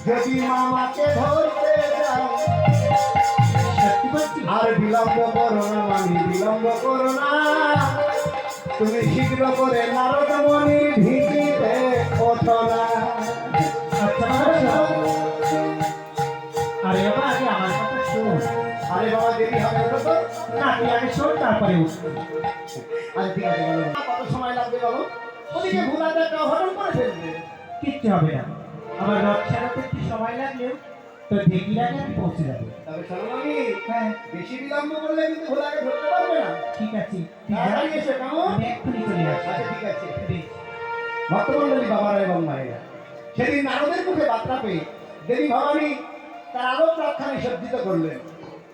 যদি মামাকে ধরতে যাও আর বিলম্ব করো না, মানি বিলম্ব করো না। তুমি শীঘ্র করে নারদ মনির ভিটিতে ওঠো না। আরে বাবা আগে আমার কথা শোন। আরে বাবা দেরি হবে, ওঠো তো। না তুই আগে শোন তারপরে উঠবো। আরে ঠিক আছে বলো, কত সময় লাগবে বলো? ওদিকে ভুলাতে একটা অঘটন করে ফেলবে। কিচ্ছু হবে না, আমার রথ ছাড়াতে একটু সময় লাগলেও তো ঢেকির আগে আমি পৌঁছে যাবো। তবে শোনো মামি, হ্যাঁ বেশি বিলম্ব করলে কিন্তু ভোলাকে ধরতে পারবে না। ঠিক আছে, তুই যা, তাড়াতাড়ি এসো কেমন? আমি এক্ষুনি চলে আসছি। আচ্ছা ঠিক আছে। বেশ। ভক্তমন্ডলী বাবারা এবং মায়েরা, সেদিন নারদের মুখে বার্তা পেয়ে দেবী ভবানী তার আলোক রক্ষানে সজ্জিত করলেন।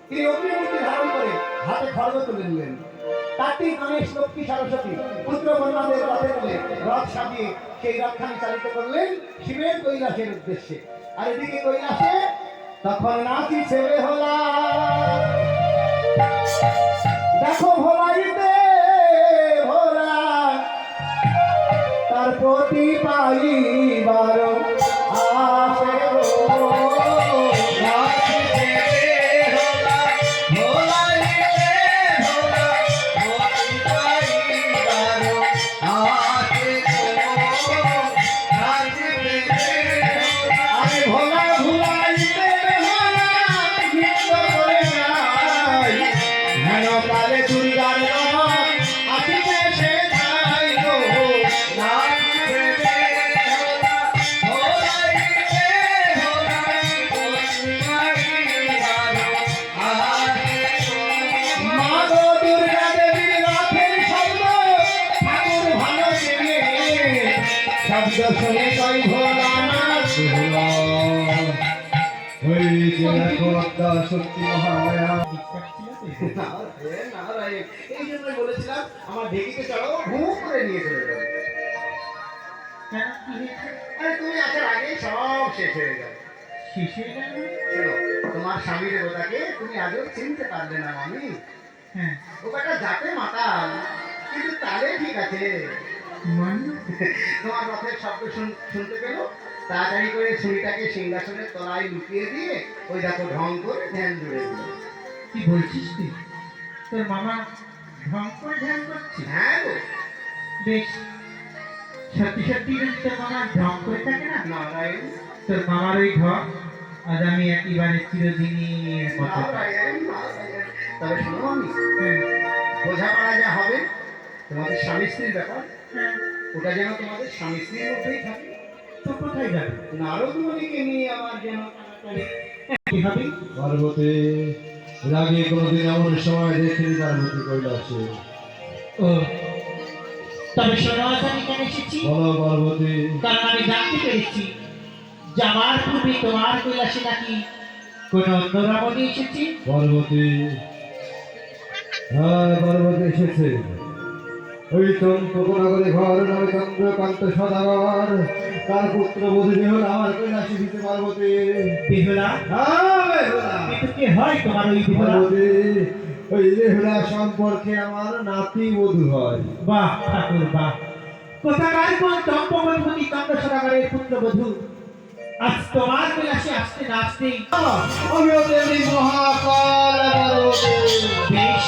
তিনি অগ্নিমূর্তি ধারণ করে হাতে খড়গ তুলে নিলেন। কার্তিক, গণেশ, লক্ষ্মী, সরস্বতী পুত্র কন্যাদের রথে তুলে রথ সাজিয়ে সেই রক্ষানে চালিত করলেন শিবের কৈলাসের উদ্দেশ্যে। আর এদিকে কৈলাসে তখন নাচি ছেলে হলা, দেখো ভোলাইতে ভোলা তার প্রতি পাইবার আসে গো। শব্দ শুনে কই ভোলা নাচ হলো, হয়েছে দেখো একটা সত্যি মহামায়া। এই জন্যই বলেছিলাম আমার ঢেকিতে চলো, ঘু করে নিয়ে চলে যাবে। কেন কি হয়েছে? আরে তুমি আসার আগে সব শেষ হয়ে যাবে। শেষ হয়ে গেল? শোনো, তোমার স্বামী দেবতাকে তুমি আজও চিনতে পারলে না মামি। হ্যাঁ ও একটা জাতে মাতাল, কিন্তু তাহলে ঠিক আছে। মানে তোমার রথের শব্দ শুনতে পেলো, তাড়াতাড়ি করে ছুরিটাকে সিংহাসনের তলায় লুকিয়ে দিয়ে ওই দেখো ঢং করে ধ্যান জুড়ে দিল। কি বলছিস তুই? তোর মামা ঢং করে ধ্যান করছে? হ্যাঁ গো, বেশ, সত্যি সত্যি যদি তোর মামা ঢং করে থাকে না, নারায়ণ তোর মামার ওই ঢং আজ আমি একেবারে চিরদিনের মতো। নারায়ণ নারায়ণ। তবে শোনো মামি, হ্যাঁ বোঝাপড়া যা হবে তোমাদের স্বামী স্ত্রীর ব্যাপার, হ্যাঁ, ওটা যেন তোমাদের স্বামী স্ত্রীর মধ্যেই থাকে। তো কোথায় যাবে? নারদ মুনিকে নিয়ে আমার যেন কি হবে? পার্বতী, এর আগে কোনোদিন এমন সময় দেখিনি পার্বতী কৈলাসে। ও তবে শোনো, আজ আমি কেন এসেছি? বলো পার্বতী। কারণ আমি জানতে পেরেছি যে আমার পূর্বে তোমার কৈলাসে নাকি কোন অন্য রাবণী এসেছি। পার্বতী, হ্যাঁ পার্বতী এসেছে। ওই চন্দ্রকোনাগরে ঘর নামে চন্দ্রকান্ত সদাগর, তার পুত্র বধূ বেহুলা আমার কৈলাসে দিতে পার্বতী। বেহুলা? হ্যাঁ বেহুলা। কিন্তু কে হয় তোমার ওই বেহুলা? পার্বতী, ওই বেহুলা সম্পর্কে আমার নাতি বধূ হয়। বাহ ঠাকুর বাহ, কোথাকার কোন চম্পবধূতি চন্দ্র সদাগরের পুত্রবধূ আজ তোমার কৈলাসে আসতে না আসতেই আমি ওদের মহাকাল পার্বতী। বেশ,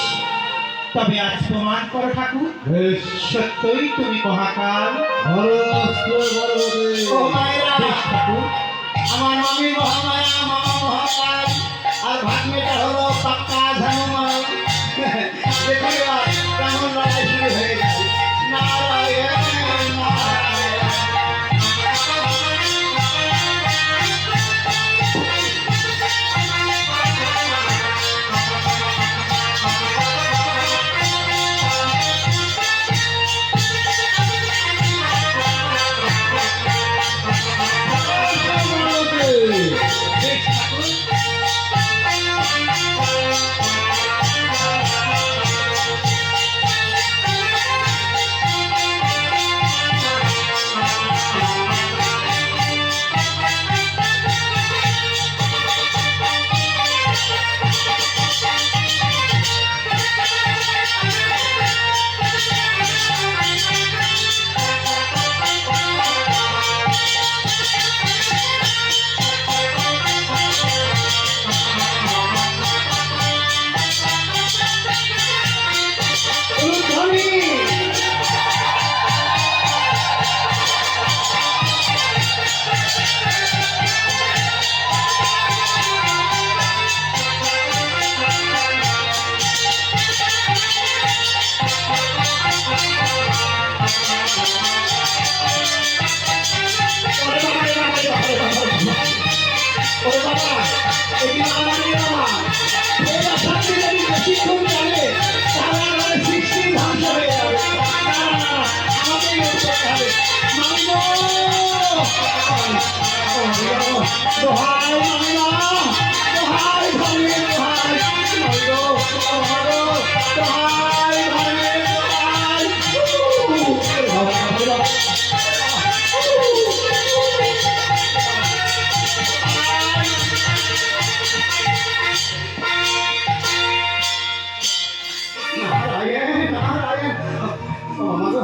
তবে আজ প্রমাণ করো ঠাকুর, বেশ, সত্যই তুমি মহাকাল। ধরস্ত পার্বতী। ও মায়েরা, বেশ ঠাকুর, আমার মামি মহামায়া, মামা মহাকাল, আর ভাগ্নেটা হলো পাক্কা ধানুমান। দেখুন এবার কেমন লড়াই শুরু হয়ে গেছে। নারায়ণ নারায়ণ। পার্বতী, দোহাই মামিমা, দোহাই ধর্মে দোহাই, মাগো, মাগো, দোহাই ধর্মে দোহাই। নারায়ণ, নারায়ণ, ও মাগো।